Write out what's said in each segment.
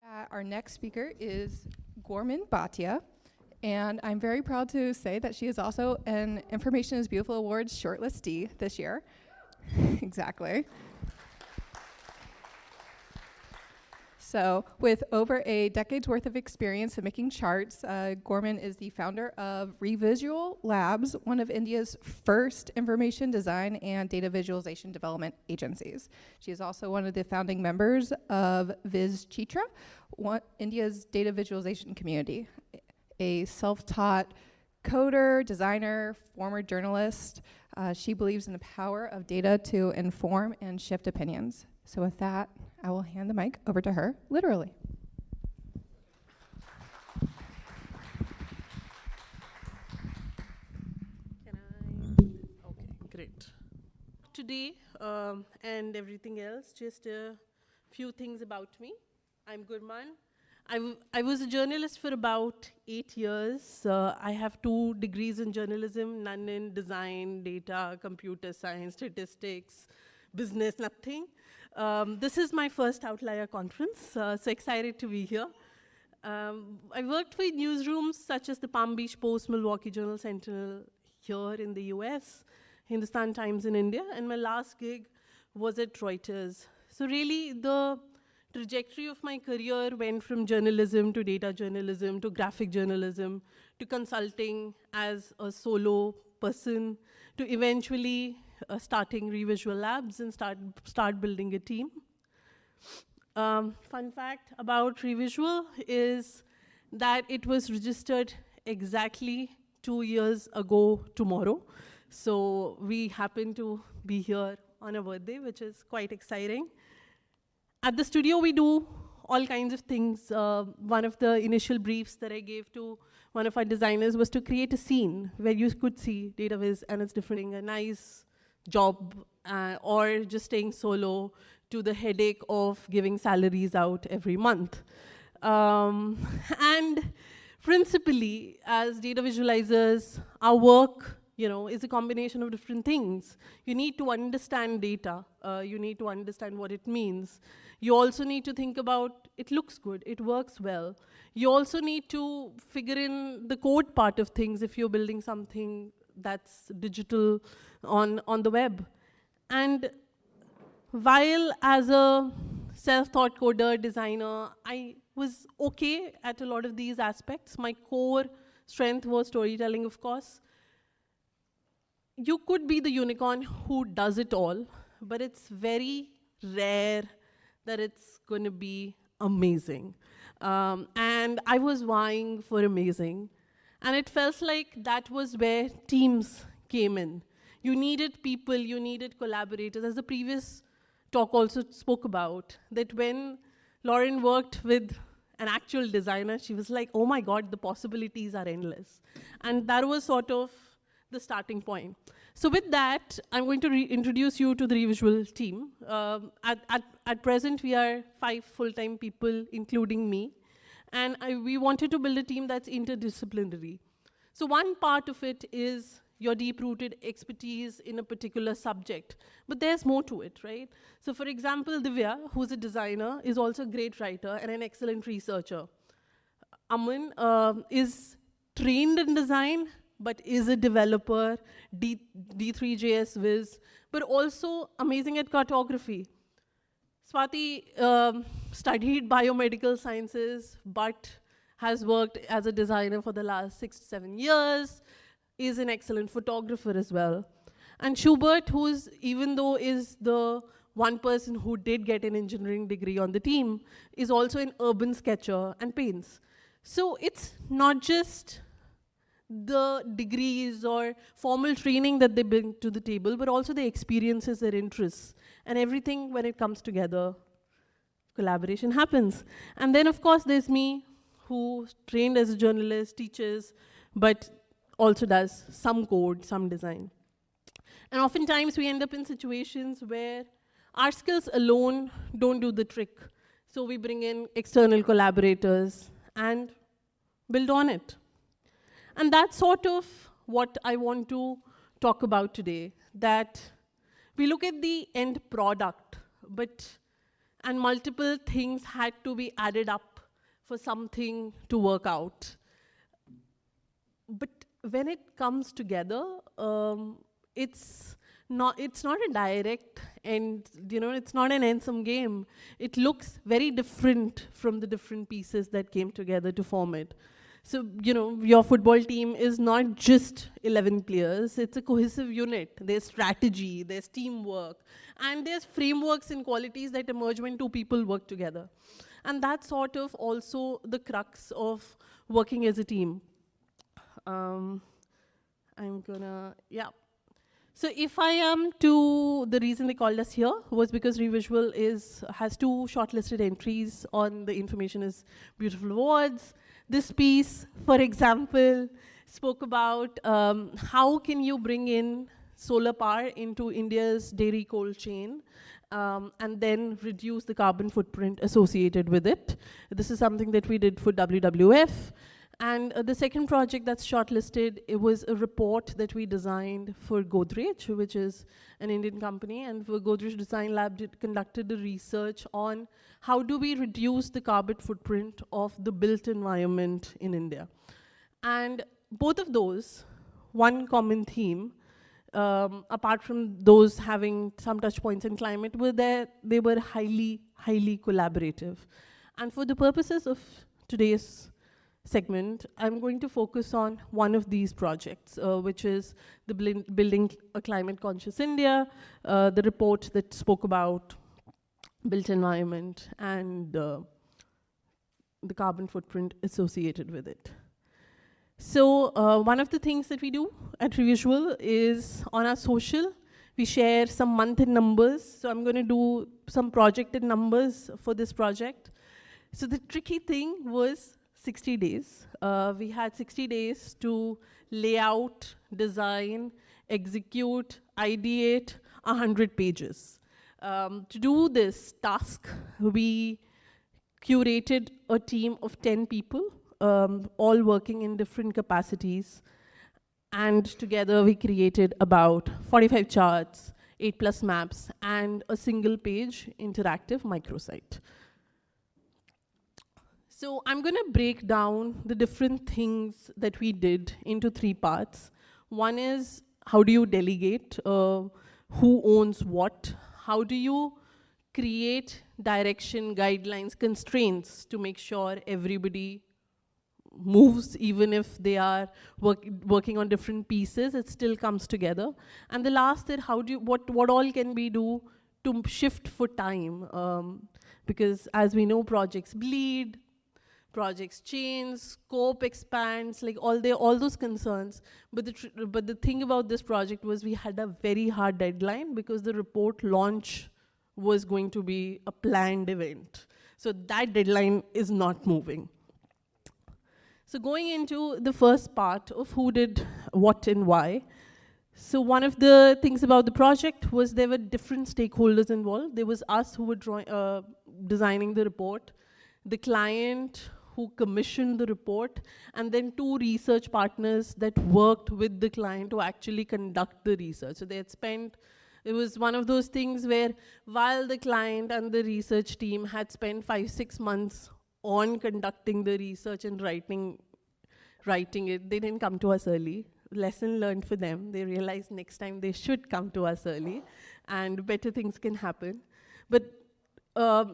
Our next speaker is Gurman Bhatia, and I'm very proud to say that she is also an Information is Beautiful Awards shortlistee this year. Exactly. So with over a decade's worth of experience in making charts, Gurman is the founder of Revisual Labs, one of India's first information design and data visualization development agencies. She is also one of the founding members of VizChitra, India's data visualization community, a self-taught coder, designer, former journalist. She believes in the power of data to inform and shift opinions. So with that, I will hand the mic over to her, literally. Can I? Okay, great. Today and everything else, just a few things about me. I'm Gurman. I was a journalist for about 8 years. I have 2 degrees in journalism, none in design, data, computer science, statistics, business, nothing. This is my first Outlier conference, so excited to be here. I worked with newsrooms such as the Palm Beach Post, Milwaukee Journal Sentinel here in the US, Hindustan Times in India, and my last gig was at Reuters. So really, the trajectory of my career went from journalism to data journalism to graphic journalism to consulting as a solo person to eventually starting Revisual Labs and start building a team. Fun fact about Revisual is that it was registered exactly 2 years ago tomorrow. So we happen to be here on a birthday, which is quite exciting. At the studio, we do all kinds of things. One of the initial briefs that I gave to one of our designers was to create a scene where you could see data viz and it's different, a nice job or just staying solo to the headache of giving salaries out every month. And principally, as data visualizers, our work is a combination of different things. You need to understand data. You need to understand what it means. You also need to think about, it looks good, it works well. You also need to figure in the code part of things if you're building something that's digital on the web. And while as a self-taught coder, designer, I was okay at a lot of these aspects. My core strength was storytelling, of course. You could be the unicorn who does it all, but it's very rare that it's going to be amazing. And I was vying for amazing. And it felt like that was where teams came in. You needed people, you needed collaborators. As the previous talk also spoke about, that when Lauren worked with an actual designer, she was like, oh my God, the possibilities are endless. And that was sort of the starting point. So with that, I'm going to introduce you to the Revisual team. At present, we are 5 full-time people, including me. And we wanted to build a team that's interdisciplinary. So one part of it is your deep-rooted expertise in a particular subject. But there's more to it, right? So for example, Divya, who's a designer, is also a great writer and an excellent researcher. Aman is trained in design, but is a developer, D3JS Viz, but also amazing at cartography. Swati studied biomedical sciences, but has worked as a designer for the last 6 to 7 years, is an excellent photographer as well. And Schubert, who's, even though is the one person who did get an engineering degree on the team, is also an urban sketcher and paints. So it's not just the degrees or formal training that they bring to the table, but also the experiences, their interests, and everything when it comes together, collaboration happens. And then, of course, there's me, who trained as a journalist, teaches, but also does some code, some design. And oftentimes, we end up in situations where our skills alone don't do the trick. So we bring in external collaborators and build on it. And that's sort of what I want to talk about today, that we look at the end product, and multiple things had to be added up for something to work out. But when it comes together, it's not a direct and it's not an end-sum game. It looks very different from the different pieces that came together to form it. So, your football team is not just 11 players, it's a cohesive unit. There's strategy, there's teamwork, and there's frameworks and qualities that emerge when two people work together. And that's sort of also the crux of working as a team. So if I am the reason they called us here was because Revisual has 2 shortlisted entries on the Information is Beautiful Awards. This piece, for example, spoke about how can you bring in solar power into India's dairy cold chain and then reduce the carbon footprint associated with it. This is something that we did for WWF. And the second project that's shortlisted, it was a report that we designed for Godrej, which is an Indian company. And for Godrej Design Lab, conducted the research on how do we reduce the carbon footprint of the built environment in India. And both of those, one common theme, apart from those having some touch points in climate, they were highly, highly collaborative. And for the purposes of today's segment, I'm going to focus on one of these projects, which is the Building a Climate Conscious India, the report that spoke about built environment and the carbon footprint associated with it. So one of the things that we do at Revisual is on our social, we share some month in numbers. So I'm going to do some projected numbers for this project. So the tricky thing was 60 days. We had 60 days to lay out, design, execute, ideate 100 pages. To do this task, we curated a team of 10 people, all working in different capacities. And together we created about 45 charts, 8+ maps, and a single page interactive microsite. So I'm going to break down the different things that we did into 3 parts. One is, how do you delegate? Who owns what? How do you create direction, guidelines, constraints to make sure everybody moves, even if they are working on different pieces, it still comes together. And the last is, what all can we do to shift for time? Because as we know, projects bleed, projects change, scope expands, like all those concerns. But the thing about this project was we had a very hard deadline because the report launch was going to be a planned event. So that deadline is not moving. So going into the first part of who did what and why. So one of the things about the project was there were different stakeholders involved. There was us who were designing the report, the client who commissioned the report, and then 2 research partners that worked with the client to actually conduct the research. So they had spent, it was one of those things where while the client and the research team had spent 5-6 months on conducting the research and writing it, they didn't come to us early. Lesson learned for them. They realized next time they should come to us early and better things can happen. But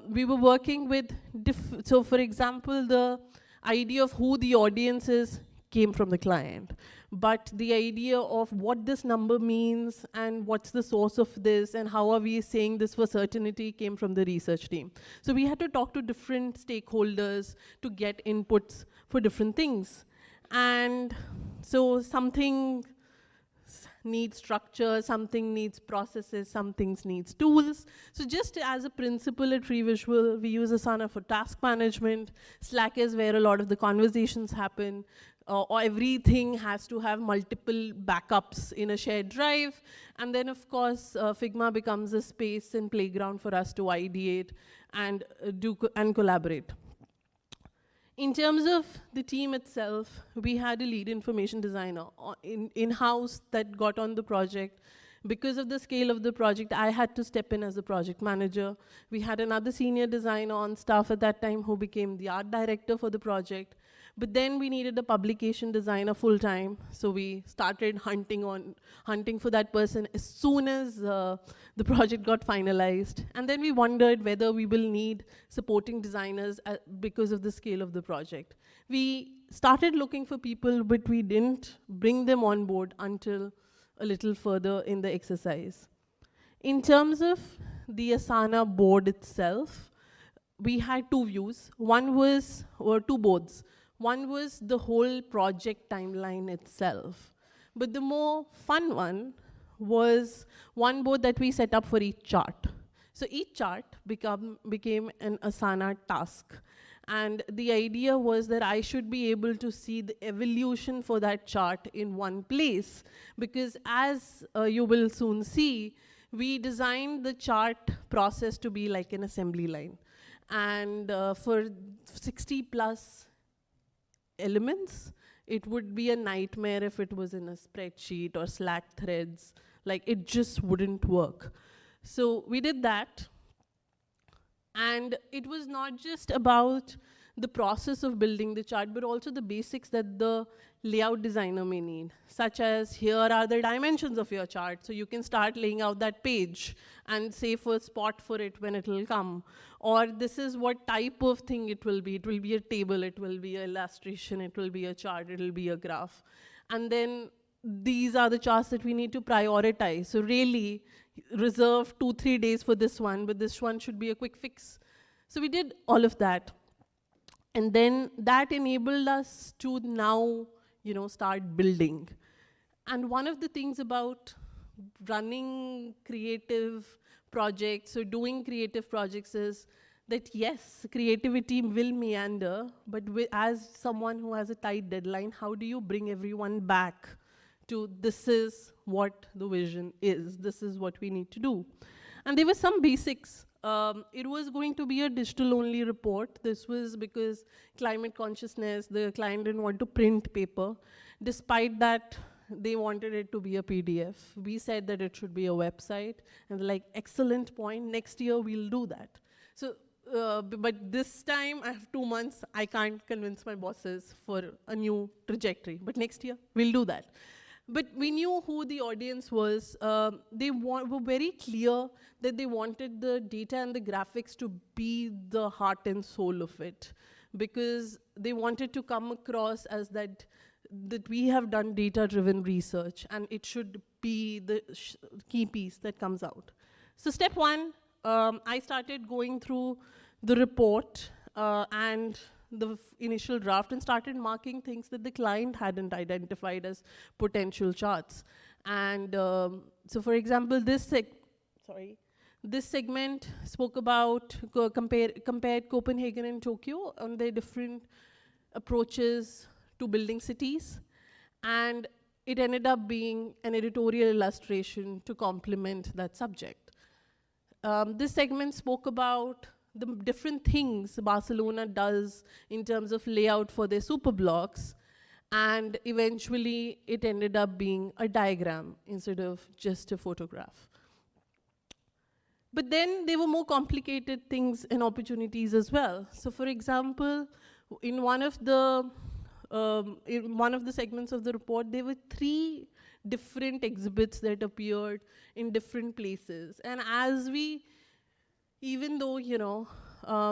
we were working with, so for example, the idea of who the audience is came from the client. But the idea of what this number means and what's the source of this and how are we saying this for certainty came from the research team. So we had to talk to different stakeholders to get inputs for different things. And so something needs structure, something needs processes, some things needs tools. So just as a principle at Revisual, we use Asana for task management. Slack is where a lot of the conversations happen. Or everything has to have multiple backups in a shared drive. And then, of course, Figma becomes a space and playground for us to ideate and collaborate. In terms of the team itself, we had a lead information designer in-house that got on the project. Because of the scale of the project, I had to step in as the project manager. We had another senior designer on staff at that time who became the art director for the project. But then we needed a publication designer full time, so we started hunting for that person as soon as the project got finalized. And then we wondered whether we will need supporting designers because of the scale of the project. We started looking for people, but we didn't bring them on board until a little further in the exercise. In terms of the Asana board itself, we had two views. Or two boards. One was the whole project timeline itself. But the more fun one was one board that we set up for each chart. So each chart became an Asana task. And the idea was that I should be able to see the evolution for that chart in one place. Because as you will soon see, we designed the chart process to be like an assembly line. And for 60 plus elements, it would be a nightmare if it was in a spreadsheet or Slack threads. Like, it just wouldn't work. So we did that. And it was not just about the process of building the chart, but also the basics that the layout designer may need, such as here are the dimensions of your chart, so you can start laying out that page and save a spot for it when it will come. Or this is what type of thing it will be. It will be a table, it will be an illustration, it will be a chart, it will be a graph. And then these are the charts that we need to prioritize. So really, reserve 2-3 days for this one, but this one should be a quick fix. So we did all of that. And then that enabled us to now, start building. And one of the things about running creative projects or doing creative projects is that yes, creativity will meander, but as someone who has a tight deadline, how do you bring everyone back to this is what the vision is, this is what we need to do? And there were some basics. It was going to be a digital-only report. This was because climate consciousness, the client didn't want to print paper. Despite that, they wanted it to be a PDF. We said that it should be a website, and they're like, excellent point, next year we'll do that. So, but this time, I have 2 months, I can't convince my bosses for a new trajectory, but next year, we'll do that. But we knew who the audience was. They were very clear that they wanted the data and the graphics to be the heart and soul of it, because they wanted to come across as that we have done data-driven research, and it should be the key piece that comes out. So step one, I started going through the report and the initial draft and started marking things that the client hadn't identified as potential charts. And so for example, this segment spoke about, compared Copenhagen and Tokyo on their different approaches to building cities. And it ended up being an editorial illustration to complement that subject. This segment spoke about the different things Barcelona does in terms of layout for their super blocks, and eventually it ended up being a diagram instead of just a photograph. But then there were more complicated things and opportunities as well. So for example, in one of the segments of the report, there were 3 different exhibits that appeared in different places. And as even though,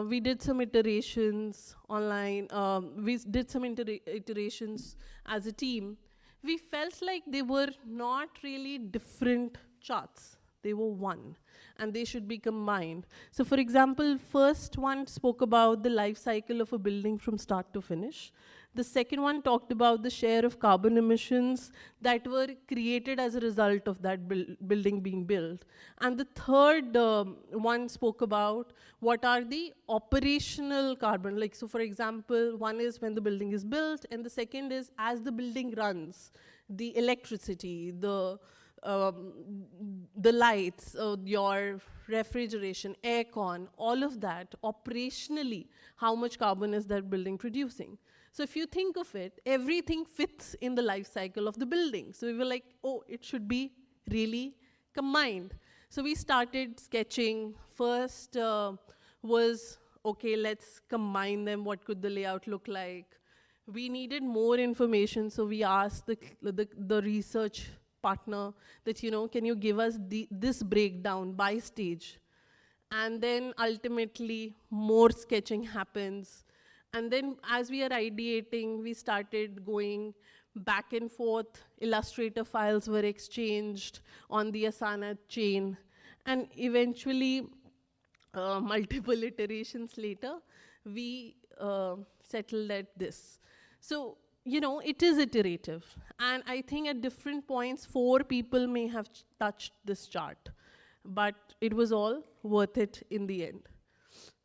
we did some iterations online, we did some iterations as a team, we felt like they were not really different charts. They were one, and they should be combined. So for example, first one spoke about the life cycle of a building from start to finish. The second one talked about the share of carbon emissions that were created as a result of that building being built. And the third one spoke about what are the operational carbon. Like, so for example, one is when the building is built, and the second is as the building runs, the electricity, the lights, your refrigeration, aircon, all of that, operationally, how much carbon is that building producing? So if you think of it, everything fits in the life cycle of the building. So we were like, oh, it should be really combined. So we started sketching. First was, okay, let's combine them. What could the layout look like? We needed more information, so we asked the research partner that, can you give us this breakdown by stage? And then ultimately, more sketching happens. And then as we are ideating, we started going back and forth. Illustrator files were exchanged on the Asana chain. And eventually, multiple iterations later, we settled at this. So, it is iterative. And I think at different points, 4 people may have touched this chart. But it was all worth it in the end.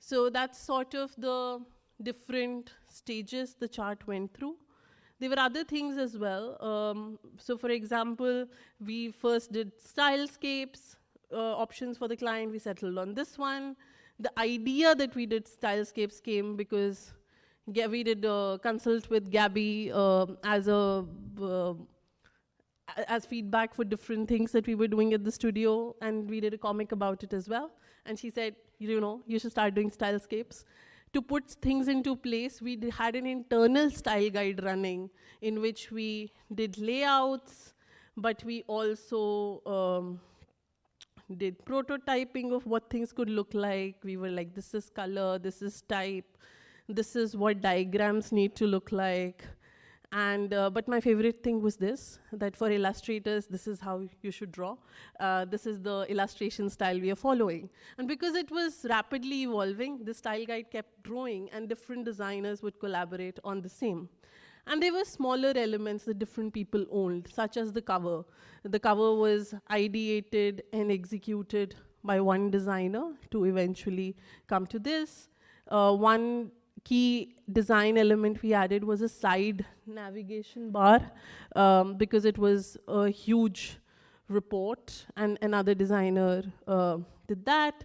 So that's sort of the different stages the chart went through. There were other things as well. So for example, we first did stylescapes, options for the client. We settled on this one. The idea that we did stylescapes came because we did consult with Gabby as feedback for different things that we were doing at the studio, and we did a comic about it as well. And she said, you should start doing stylescapes. To put things into place, we had an internal style guide running in which we did layouts, but we also did prototyping of what things could look like. We were like, this is color, this is type, this is what diagrams need to look like. And but my favorite thing was this, that for illustrators, this is how you should draw. This is the illustration style we are following. And because it was rapidly evolving, the style guide kept growing, and different designers would collaborate on the same. And there were smaller elements that different people owned, such as the cover. The cover was ideated and executed by one designer to eventually come to this. One key design element we added was a side navigation bar because it was a huge report, and another designer did that.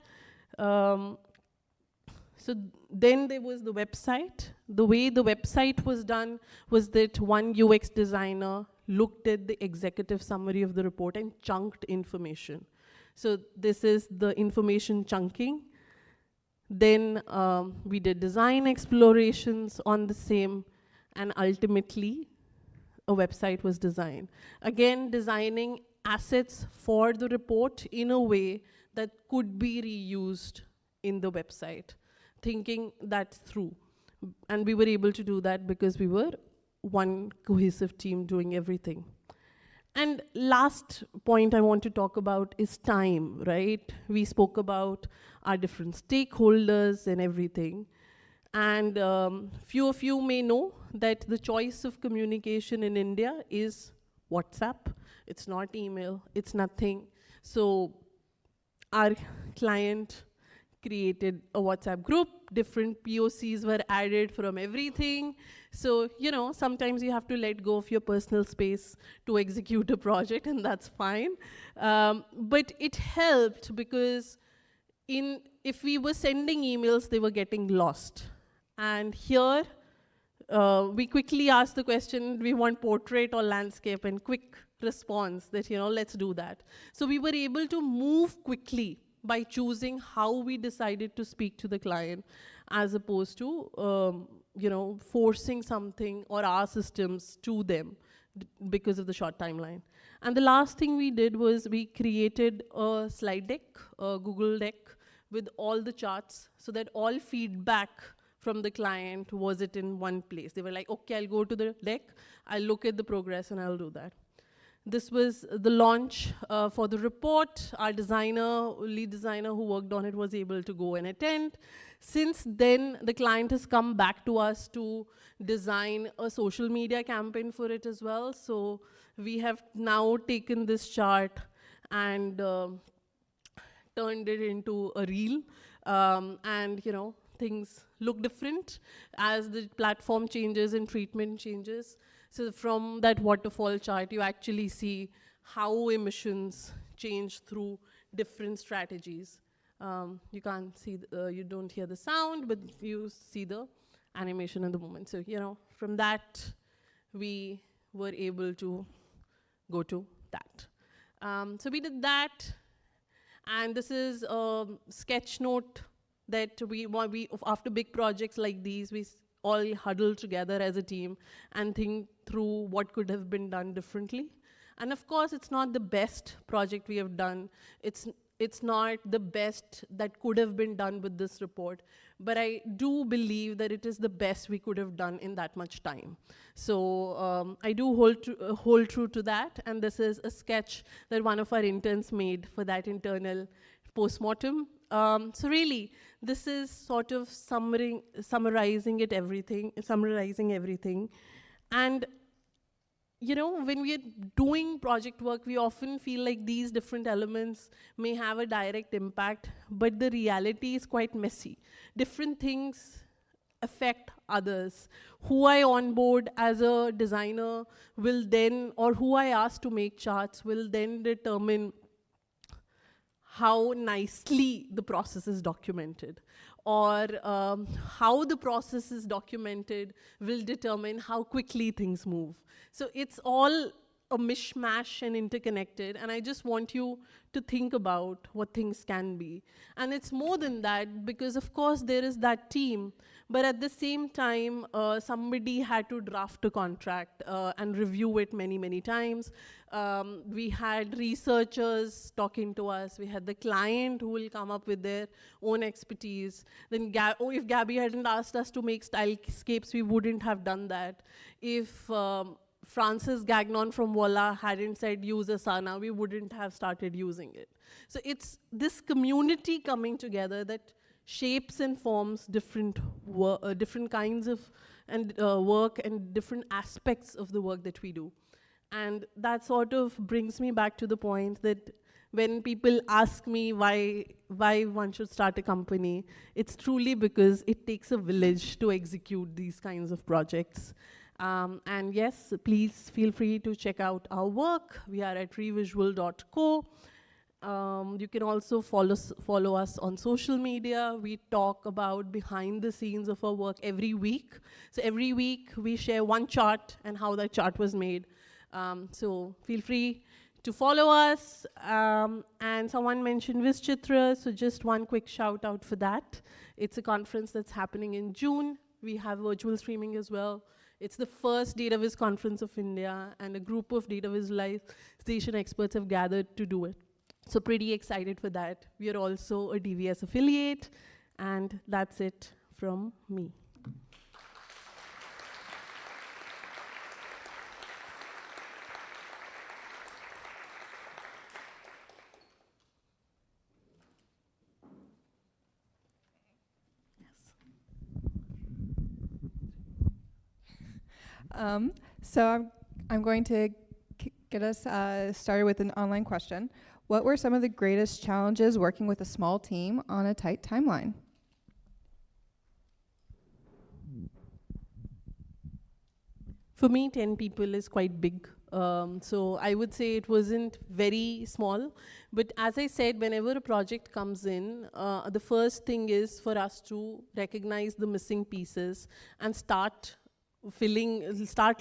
So then there was the website. The way the website was done was that one UX designer looked at the executive summary of the report and chunked information. So this is the information chunking. Then we did design explorations on the same, and ultimately a website was designed. Again, designing assets for the report in a way that could be reused in the website, thinking that through. And we were able to do that because we were one cohesive team doing everything. And last point I want to talk about is time, right? We spoke about our different stakeholders and everything. And few of you may know that the choice of communication in India is WhatsApp. It's not email, it's nothing. So our client created a WhatsApp group, different POCs were added from everything. So, sometimes you have to let go of your personal space to execute a project, and that's fine. But it helped because if we were sending emails, they were getting lost. And here, we quickly asked the question, we want portrait or landscape, and quick response that, let's do that. So we were able to move quickly by choosing how we decided to speak to the client, as opposed to forcing something or our systems to them because of the short timeline. And the last thing we did was we created a slide deck, a Google deck, with all the charts, so that all feedback from the client was it in one place. They were like, okay, I'll go to the deck, I'll look at the progress, and I'll do that. This was the launch for the report. Our lead designer who worked on it was able to go and attend. Since then, the client has come back to us to design a social media campaign for it as well. So we have now taken this chart and turned it into a reel. And things look different as the platform changes and treatment changes. So from that waterfall chart, you actually see how emissions change through different strategies. You can't see, you don't hear the sound, but you see the animation in the moment. So, from that, we were able to go to that. So we did that. And this is a sketch note that after big projects like these, we all huddle together as a team and think through what could have been done differently. And of course, it's not the best project we have done. It's not the best that could have been done with this report, but I do believe that it is the best we could have done in that much time. So I do hold true to that, and this is a sketch that one of our interns made for that internal postmortem. So really, this is sort of summarizing everything. And you know, when we are doing project work, we often feel like these different elements may have a direct impact, but the reality is quite messy. Different things affect others. Who I onboard as a designer will then, or who I ask to make charts will then determine how nicely the process is documented, or how the process is documented will determine how quickly things move. So it's all a mishmash and interconnected, and I just want you to think about what things can be. And it's more than that, because of course there is that team, but at the same time, somebody had to draft a contract and review it many, many times. We had researchers talking to us. We had the client who will come up with their own expertise. Then if Gabby hadn't asked us to make stylescapes, we wouldn't have done that. If Francis Gagnon from Voila hadn't said use Asana, we wouldn't have started using it. So it's this community coming together that shapes and forms different kinds of work and different aspects of the work that we do. And that sort of brings me back to the point that when people ask me why one should start a company, it's truly because it takes a village to execute these kinds of projects. And yes, please feel free to check out our work. We are at revisual.co. You can also follow us on social media. We talk about behind the scenes of our work every week. So every week we share one chart and how that chart was made. So feel free to follow us. And someone mentioned Vischitra, so just one quick shout out for that. It's a conference that's happening in June. We have virtual streaming as well. It's the first Data Viz conference of India, and a group of data visualization experts have gathered to do it. So pretty excited for that. We are also a DVS affiliate, and that's it from me. So I'm going to get us started with an online question. What were some of the greatest challenges working with a small team on a tight timeline? For me, 10 people is quite big. So I would say it wasn't very small. But as I said, whenever a project comes in, the first thing is for us to recognize the missing pieces and start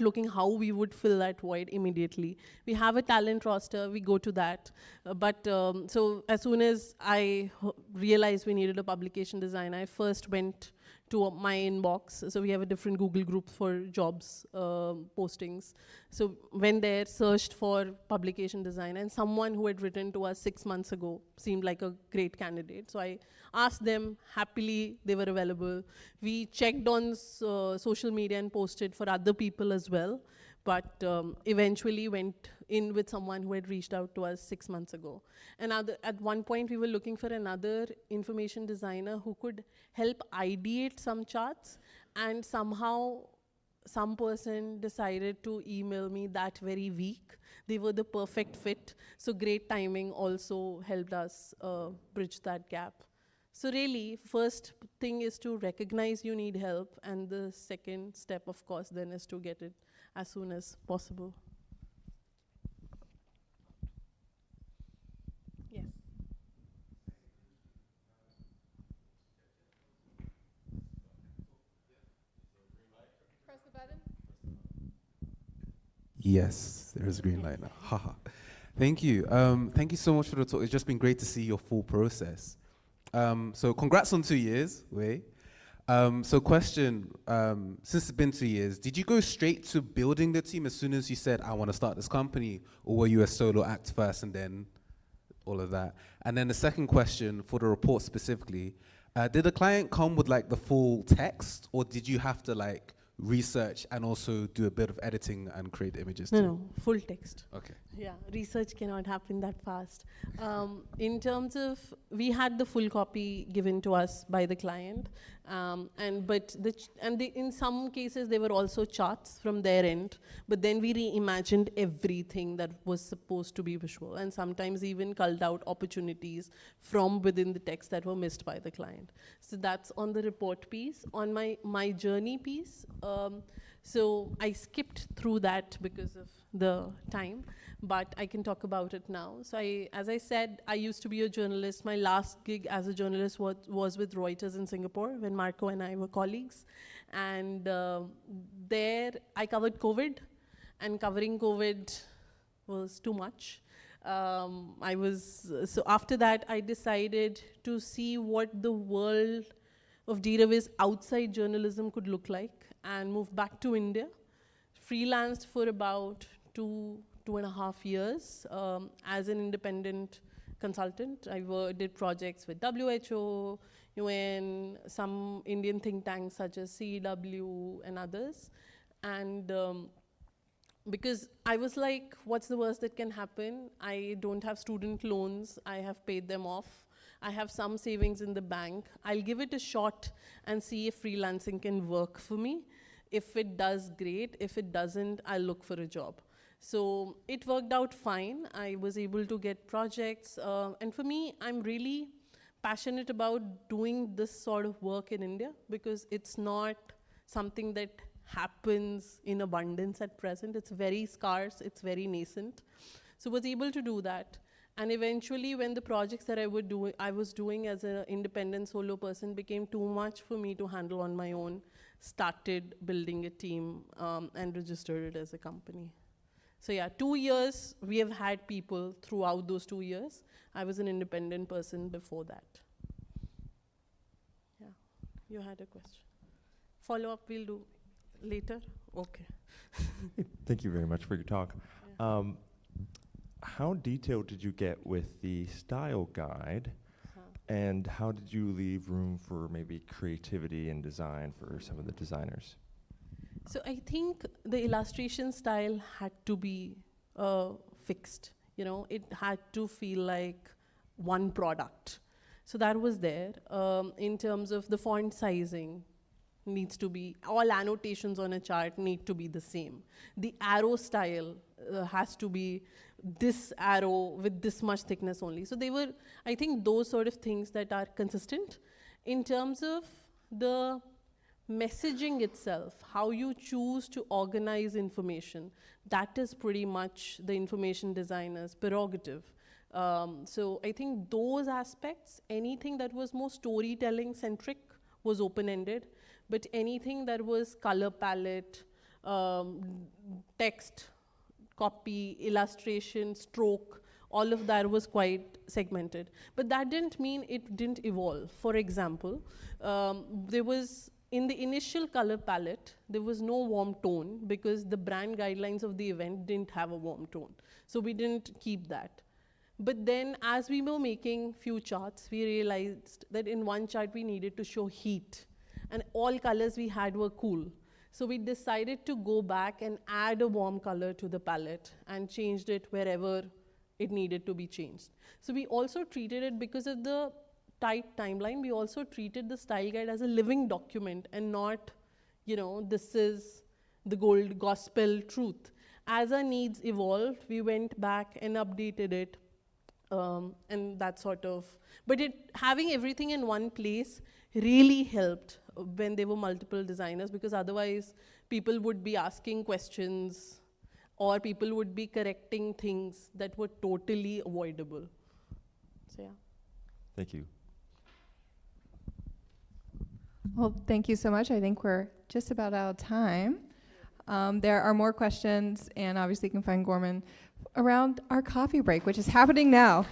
looking how we would fill that void immediately. We have a talent roster, we go to that. So as soon as I realized we needed a publication designer, I first went to my inbox. So we have a different Google group for jobs postings. So went there, searched for publication designer, and someone who had written to us 6 months ago seemed like a great candidate. So I asked them, happily they were available. We checked on social media and posted for other people as well, but eventually went in with someone who had reached out to us 6 months ago. And at one point we were looking for another information designer who could help ideate some charts, and somehow some person decided to email me that very week. They were the perfect fit, so great timing also helped us bridge that gap. So really, first thing is to recognize you need help, and the second step, of course, then is to get it as soon as possible. Yes. Press the button. Yes, there is a green light now. Haha. Thank you. Thank you so much for the talk. It's just been great to see your full process. So congrats on 2 years, Wei. So question, since it's been 2 years, did you go straight to building the team as soon as you said, I want to start this company? Or were you a solo act first and then all of that? And then the second question for the report specifically, did the client come with like the full text, or did you have to like research and also do a bit of editing and create images too? No, full text. Okay. Yeah, research cannot happen that fast. In terms of, we had the full copy given to us by the client, in some cases there were also charts from their end, but then we reimagined everything that was supposed to be visual, and sometimes even culled out opportunities from within the text that were missed by the client. So that's on the report piece. On my journey piece, so I skipped through that because of the time, but I can talk about it now. So as I said, I used to be a journalist. My last gig as a journalist was with Reuters in Singapore when Marco and I were colleagues. And there I covered COVID, and covering COVID was too much. So after that, I decided to see what the world of data viz outside journalism could look like, and moved back to India. Freelanced for about 2.5 years as an independent consultant. I did projects with WHO, UN, some Indian think tanks such as CEW and others. And because I was like, what's the worst that can happen? I don't have student loans. I have paid them off. I have some savings in the bank. I'll give it a shot and see if freelancing can work for me. If it does, great. If it doesn't, I'll look for a job. So it worked out fine. I was able to get projects. And for me, I'm really passionate about doing this sort of work in India, because it's not something that happens in abundance at present. It's very scarce. It's very nascent. So I was able to do that. And eventually, when the projects that I was doing as an independent solo person became too much for me to handle on my own, started building a team and registered it as a company. So yeah, 2 years, we have had people throughout those 2 years. I was an independent person before that. Yeah, you had a question. Follow-up we'll do later? Okay. Thank you very much for your talk. Yeah. How detailed did you get with the style guide? And how did you leave room for maybe creativity and design for some of the designers? So I think the illustration style had to be fixed. You know, it had to feel like one product. So that was there. In terms of the font sizing, needs to be, all annotations on a chart need to be the same. The arrow style has to be this arrow with this much thickness only. So they were, I think, those sort of things that are consistent. In terms of the messaging itself, how you choose to organize information, that is pretty much the information designer's prerogative. So I think those aspects, anything that was more storytelling centric was open-ended, but anything that was color palette, text, copy, illustration, stroke, all of that was quite segmented. But that didn't mean it didn't evolve. For example, there was, in the initial color palette, there was no warm tone because the brand guidelines of the event didn't have a warm tone. So we didn't keep that. But then as we were making few charts, we realized that in one chart we needed to show heat, and all colors we had were cool. So we decided to go back and add a warm color to the palette and changed it wherever it needed to be changed. So we also treated it, because of the tight timeline, we also treated the style guide as a living document and not, you know, this is the gold gospel truth. As our needs evolved, we went back and updated it, and that sort of, but having everything in one place really helped when there were multiple designers, because otherwise people would be asking questions or people would be correcting things that were totally avoidable. So yeah. Thank you. Well, thank you so much. I think we're just about out of time. There are more questions, and obviously you can find Gurman around our coffee break, which is happening now.